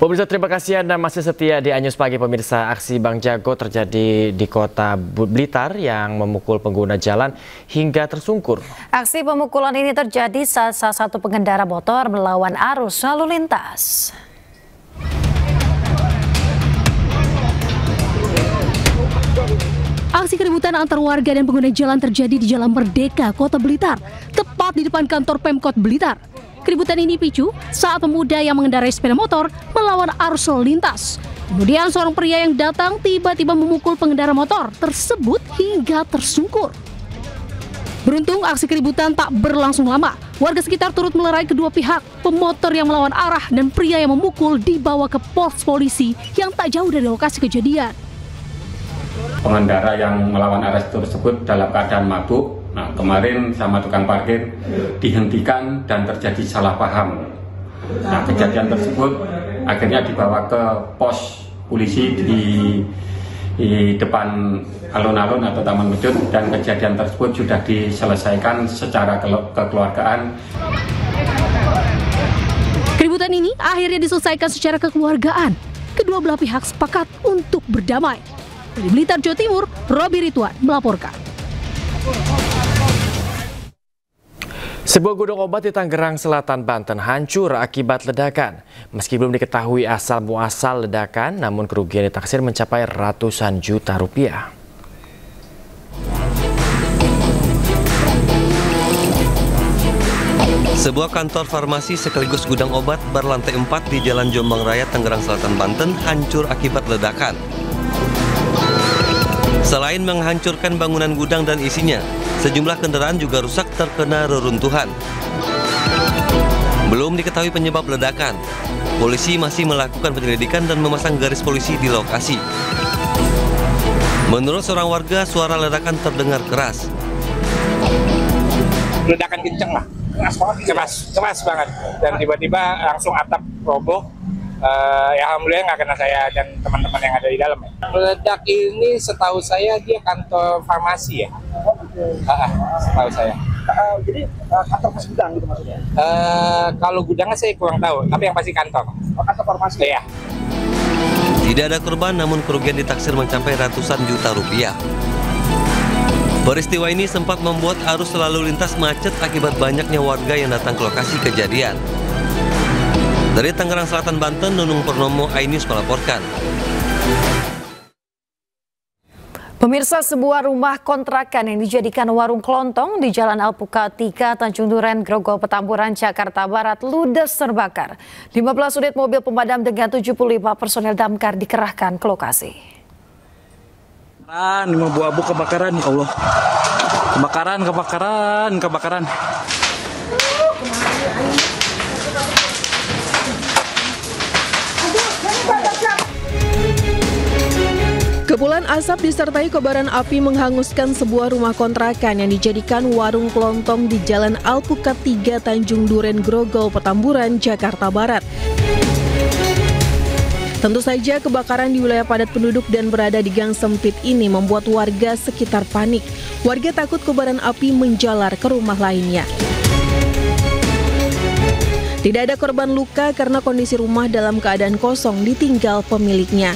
Pemirsa, terima kasih Anda masih setia di Anyus Pagi. Pemirsa, aksi Bang Jago terjadi di kota Blitar yang memukul pengguna jalan hingga tersungkur. Aksi pemukulan ini terjadi saat salah satu pengendara motor melawan arus lalu lintas. Aksi keributan antar warga dan pengguna jalan terjadi di Jalan Merdeka, Kota Blitar, tepat di depan kantor Pemkot Blitar. Keributan ini dipicu saat pemuda yang mengendarai sepeda motor melawan arus lalu lintas. Kemudian seorang pria yang datang tiba-tiba memukul pengendara motor tersebut hingga tersungkur. Beruntung aksi keributan tak berlangsung lama. Warga sekitar turut melerai kedua pihak. Pemotor yang melawan arah dan pria yang memukul dibawa ke pos polisi yang tak jauh dari lokasi kejadian. Pengendara yang melawan arah tersebut dalam keadaan mabuk. Nah, kemarin sama tukang parkir dihentikan dan terjadi salah paham. Nah, kejadian tersebut akhirnya dibawa ke pos polisi di depan alun-alun atau Taman Medut, dan kejadian tersebut sudah diselesaikan secara kekeluargaan. Keributan ini akhirnya diselesaikan secara kekeluargaan. Kedua belah pihak sepakat untuk berdamai. Dari Blitar, Jawa Timur, Robi Ridwan melaporkan. Sebuah gudang obat di Tangerang Selatan, Banten hancur akibat ledakan. Meski belum diketahui asal-muasal ledakan, namun kerugian ditaksir mencapai ratusan juta rupiah. Sebuah kantor farmasi sekaligus gudang obat berlantai 4 di Jalan Jombang Raya, Tangerang Selatan, Banten hancur akibat ledakan. Selain menghancurkan bangunan gudang dan isinya, sejumlah kendaraan juga rusak terkena reruntuhan. Belum diketahui penyebab ledakan. Polisi masih melakukan penyelidikan dan memasang garis polisi di lokasi. Menurut seorang warga, suara ledakan terdengar keras. Ledakan kenceng lah, keras banget. Dan tiba-tiba langsung atap roboh. Ya alhamdulillah nggak kena saya dan teman-teman yang ada di dalam. Meledak ini setahu saya dia kantor farmasi ya. Setahu saya. Jadi kantor pas gudang gitu maksudnya? Kalau gudangnya saya kurang tahu, tapi yang pasti kantor. Kantor farmasi? Ya. Tidak ada korban, namun kerugian ditaksir mencapai ratusan juta rupiah. Peristiwa ini sempat membuat arus lalu lintas macet akibat banyaknya warga yang datang ke lokasi kejadian. Dari Tangerang Selatan, Banten, Nunung Purnomo, iNews melaporkan. Pemirsa, sebuah rumah kontrakan yang dijadikan warung kelontong di Jalan Alpukat 3, Tanjung Duren, Grogol, Petamburan, Jakarta Barat ludes terbakar. 15 unit mobil pemadam dengan 75 personel damkar dikerahkan ke lokasi. Lima buah abu kebakaran, ya Allah. Kebakaran. Kepulan asap disertai kobaran api menghanguskan sebuah rumah kontrakan yang dijadikan warung kelontong di Jalan Alpukat 3, Tanjung Duren, Grogol, Petamburan, Jakarta Barat. Tentu saja kebakaran di wilayah padat penduduk dan berada di gang sempit ini membuat warga sekitar panik. Warga takut kobaran api menjalar ke rumah lainnya. Tidak ada korban luka karena kondisi rumah dalam keadaan kosong ditinggal pemiliknya.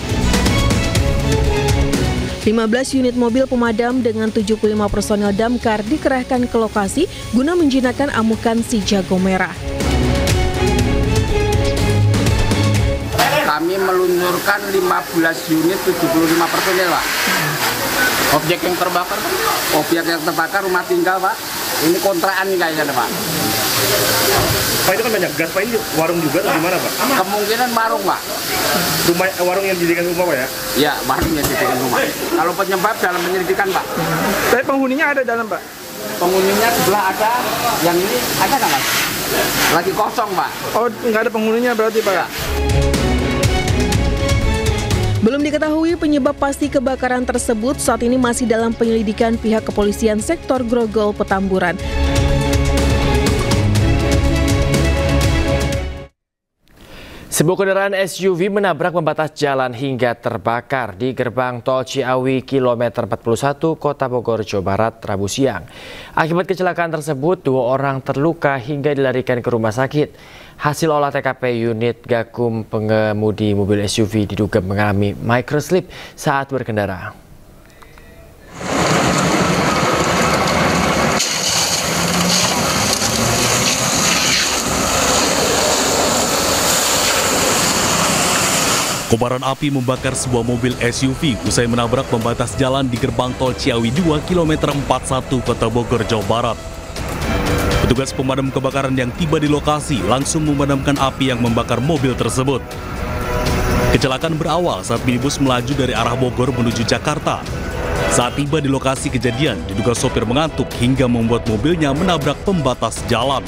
15 unit mobil pemadam dengan 75 personel damkar dikerahkan ke lokasi guna menjinakkan amukan si jago merah. Kami meluncurkan 15 unit 75 personel, Pak. Objek yang terbakar rumah tinggal, Pak. Ini kontrakan nih kayaknya, Pak. Pak, itu kan banyak gas, Pak. Ini warung juga atau gimana, Pak? Kemungkinan warung, Pak. Warung yang dijadikan rumah, Pak, ya? Ya, warung yang dijadikan rumah. Kalau penyebab dalam penyelidikan, Pak. Tapi penghuninya ada dalam, Pak? Penghuninya sebelah ada, yang ini ada nggak, Mas? Lagi kosong, Pak. Oh, nggak ada penghuninya berarti, Pak? Ya. Belum diketahui penyebab pasti kebakaran tersebut, saat ini masih dalam penyelidikan pihak kepolisian sektor Grogol, Petamburan. Sebuah kendaraan SUV menabrak pembatas jalan hingga terbakar di gerbang tol Ciawi kilometer 41 Kota Bogor, Jawa Barat, Rabu siang. Akibat kecelakaan tersebut, 2 orang terluka hingga dilarikan ke rumah sakit. Hasil olah TKP unit Gakum pengemudi mobil SUV diduga mengalami microslip saat berkendara. Kobaran api membakar sebuah mobil SUV usai menabrak pembatas jalan di gerbang tol Ciawi 2 kilometer 41 Kota Bogor, Jawa Barat. Petugas pemadam kebakaran yang tiba di lokasi langsung memadamkan api yang membakar mobil tersebut. Kecelakaan berawal saat minibus melaju dari arah Bogor menuju Jakarta. Saat tiba di lokasi kejadian, diduga sopir mengantuk hingga membuat mobilnya menabrak pembatas jalan.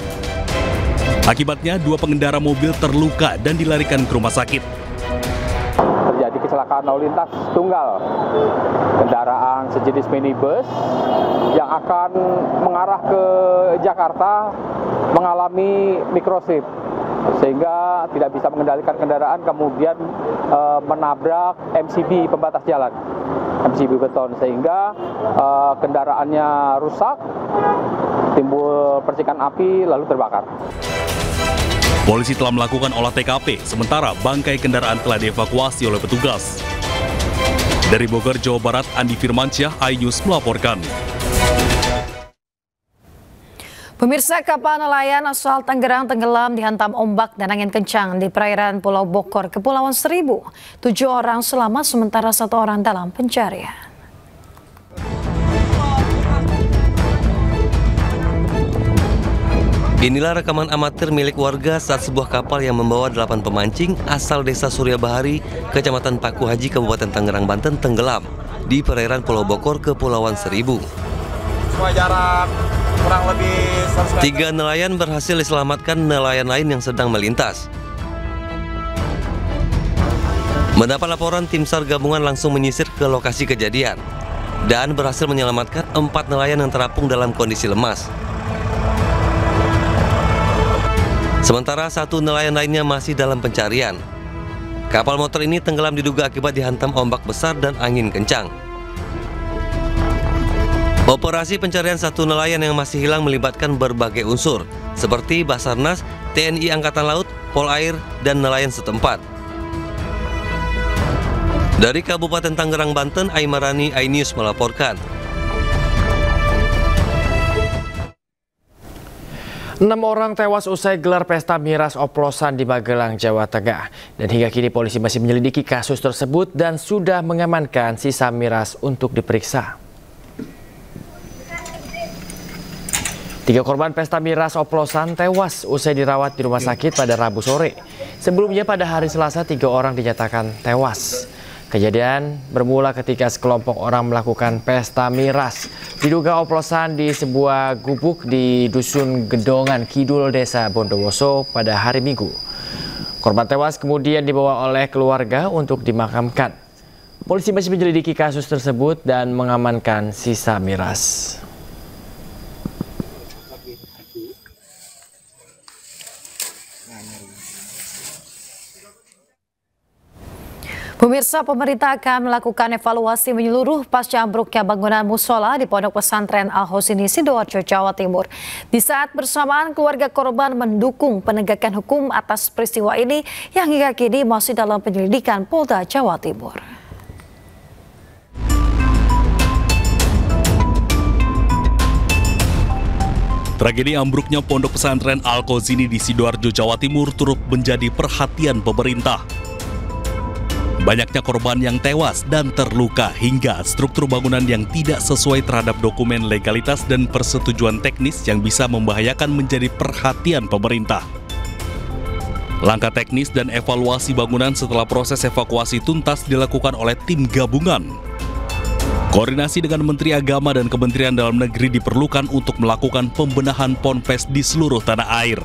Akibatnya, 2 pengendara mobil terluka dan dilarikan ke rumah sakit. Terjadi kecelakaan lalu lintas tunggal kendaraan sejenis minibus yang akan mengarah ke Jakarta mengalami microslip sehingga tidak bisa mengendalikan kendaraan, kemudian menabrak MCB pembatas jalan, MCB beton, sehingga kendaraannya rusak, timbul percikan api lalu terbakar. Polisi telah melakukan olah TKP, sementara bangkai kendaraan telah dievakuasi oleh petugas. Dari Bogor, Jawa Barat, Andi Firmansyah, iNews melaporkan. Pemirsa, kapal nelayan asal Tangerang tenggelam dihantam ombak dan angin kencang di perairan Pulau Bokor, Kepulauan Seribu. 7 orang selamat, sementara 1 orang dalam pencarian. Inilah rekaman amatir milik warga saat sebuah kapal yang membawa 8 pemancing asal desa Surya Bahari, Kecamatan Paku Haji, Kabupaten Tangerang, Banten tenggelam di perairan Pulau Bokor, Kepulauan Seribu. Jarak kurang lebih 3 nelayan berhasil diselamatkan nelayan lain yang sedang melintas. Mendapat laporan, tim SAR gabungan langsung menyisir ke lokasi kejadian dan berhasil menyelamatkan 4 nelayan yang terapung dalam kondisi lemas. Sementara 1 nelayan lainnya masih dalam pencarian. Kapal motor ini tenggelam diduga akibat dihantam ombak besar dan angin kencang. Operasi pencarian 1 nelayan yang masih hilang melibatkan berbagai unsur, seperti Basarnas, TNI Angkatan Laut, Polair, dan nelayan setempat. Dari Kabupaten Tangerang, Banten, Aimarani, iNews melaporkan. 6 orang tewas usai gelar pesta miras oplosan di Magelang, Jawa Tengah. Dan hingga kini polisi masih menyelidiki kasus tersebut dan sudah mengamankan sisa miras untuk diperiksa. 3 korban pesta miras oplosan tewas usai dirawat di rumah sakit pada Rabu sore. Sebelumnya pada hari Selasa 3 orang dinyatakan tewas. Kejadian bermula ketika sekelompok orang melakukan pesta miras. Diduga oplosan di sebuah gubuk di Dusun Gedongan Kidul, Desa Bondowoso pada hari Minggu. Korban tewas kemudian dibawa oleh keluarga untuk dimakamkan. Polisi masih menyelidiki kasus tersebut dan mengamankan sisa miras. Pemirsa, pemerintah akan melakukan evaluasi menyeluruh pasca ambruknya bangunan musola di Pondok Pesantren Al-Husini, Sidoarjo, Jawa Timur. Di saat bersamaan, keluarga korban mendukung penegakan hukum atas peristiwa ini yang hingga kini masih dalam penyelidikan Polda Jawa Timur. Tragedi ambruknya Pondok Pesantren Al-Husini di Sidoarjo, Jawa Timur turut menjadi perhatian pemerintah. Banyaknya korban yang tewas dan terluka hingga struktur bangunan yang tidak sesuai terhadap dokumen legalitas dan persetujuan teknis yang bisa membahayakan menjadi perhatian pemerintah. Langkah teknis dan evaluasi bangunan setelah proses evakuasi tuntas dilakukan oleh tim gabungan. Koordinasi dengan Menteri Agama dan Kementerian Dalam Negeri diperlukan untuk melakukan pembenahan ponpes di seluruh tanah air.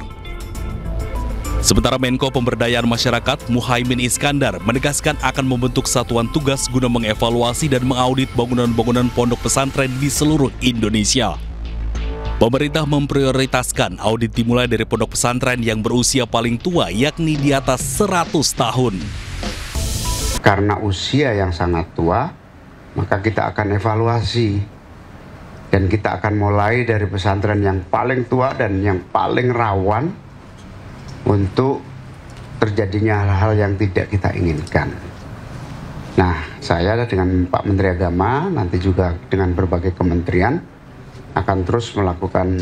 Sementara Menko Pemberdayaan Masyarakat Muhaimin Iskandar menegaskan akan membentuk satuan tugas guna mengevaluasi dan mengaudit bangunan-bangunan pondok pesantren di seluruh Indonesia. Pemerintah memprioritaskan audit dimulai dari pondok pesantren yang berusia paling tua, yakni di atas 100 tahun. Karena usia yang sangat tua, maka kita akan evaluasi. Dan kita akan mulai dari pesantren yang paling tua dan yang paling rawan untuk terjadinya hal-hal yang tidak kita inginkan. Nah, saya dengan Pak Menteri Agama, nanti juga dengan berbagai kementerian, akan terus melakukan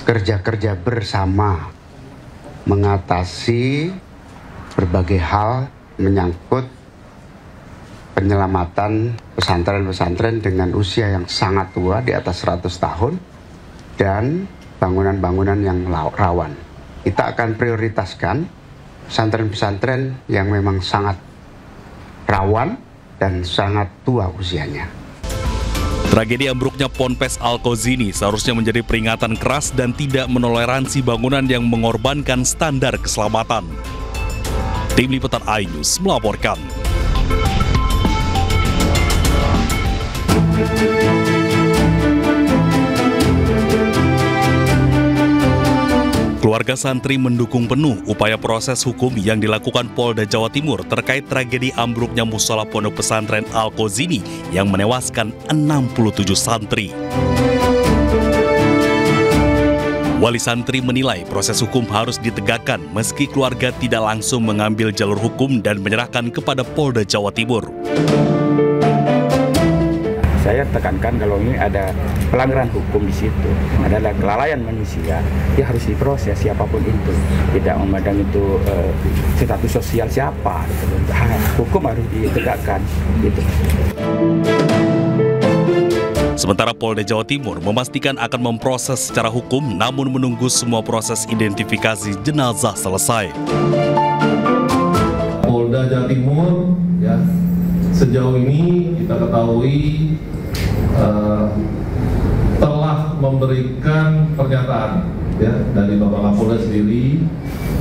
kerja-kerja bersama mengatasi berbagai hal menyangkut penyelamatan pesantren-pesantren dengan usia yang sangat tua di atas 100 tahun dan bangunan-bangunan yang rawan. Kita akan prioritaskan pesantren-pesantren yang memang sangat rawan dan sangat tua usianya. Tragedi ambruknya Ponpes Al-Qazini seharusnya menjadi peringatan keras dan tidak menoleransi bangunan yang mengorbankan standar keselamatan. Tim Liputan iNews melaporkan. Keluarga santri mendukung penuh upaya proses hukum yang dilakukan Polda Jawa Timur terkait tragedi ambruknya musola pondok pesantren Al-Qazini yang menewaskan 67 santri. Wali santri menilai proses hukum harus ditegakkan meski keluarga tidak langsung mengambil jalur hukum dan menyerahkan kepada Polda Jawa Timur. Saya tekankan kalau ini ada pelanggaran hukum di situ, adalah kelalaian manusia, ya harus diproses siapapun itu, tidak memandang itu status sosial siapa, gitu. Hukum harus ditegakkan. Gitu. Sementara Polda Jawa Timur memastikan akan memproses secara hukum, namun menunggu semua proses identifikasi jenazah selesai. Polda Jawa Timur, ya, sejauh ini kita ketahui telah memberikan pernyataan ya dari Bapak Kapolda sendiri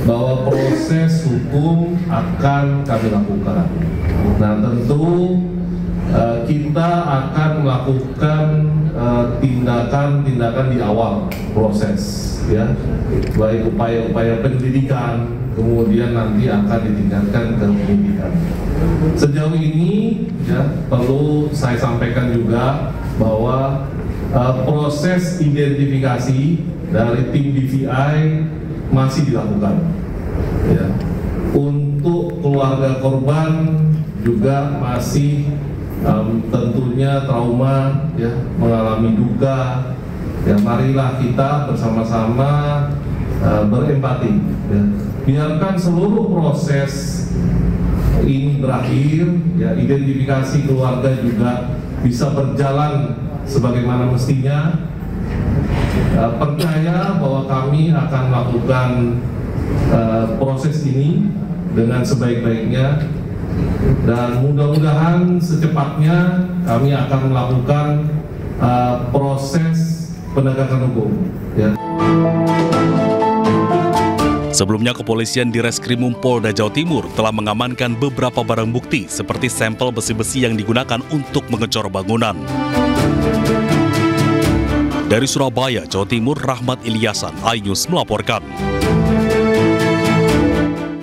bahwa proses hukum akan kami lakukan. Nah, tentu kita akan melakukan tindakan-tindakan di awal proses, ya, baik upaya-upaya pendidikan, kemudian nanti akan ditingkatkan ke penyidikan. Sejauh ini, ya, perlu saya sampaikan juga bahwa proses identifikasi dari tim DVI masih dilakukan. Ya. Untuk keluarga korban juga masih tentunya trauma, ya, mengalami duka. Ya, marilah kita bersama-sama berempati. Ya. Biarkan seluruh proses ini berakhir, ya, identifikasi keluarga juga bisa berjalan sebagaimana mestinya. Percaya bahwa kami akan melakukan proses ini dengan sebaik-baiknya dan mudah-mudahan secepatnya kami akan melakukan proses penegakan hukum. Ya. Sebelumnya, kepolisian di Reskrimum Polda Jawa Timur telah mengamankan beberapa barang bukti seperti sampel besi-besi yang digunakan untuk mengecor bangunan. Dari Surabaya, Jawa Timur, Rahmat Ilyasan, iNews melaporkan.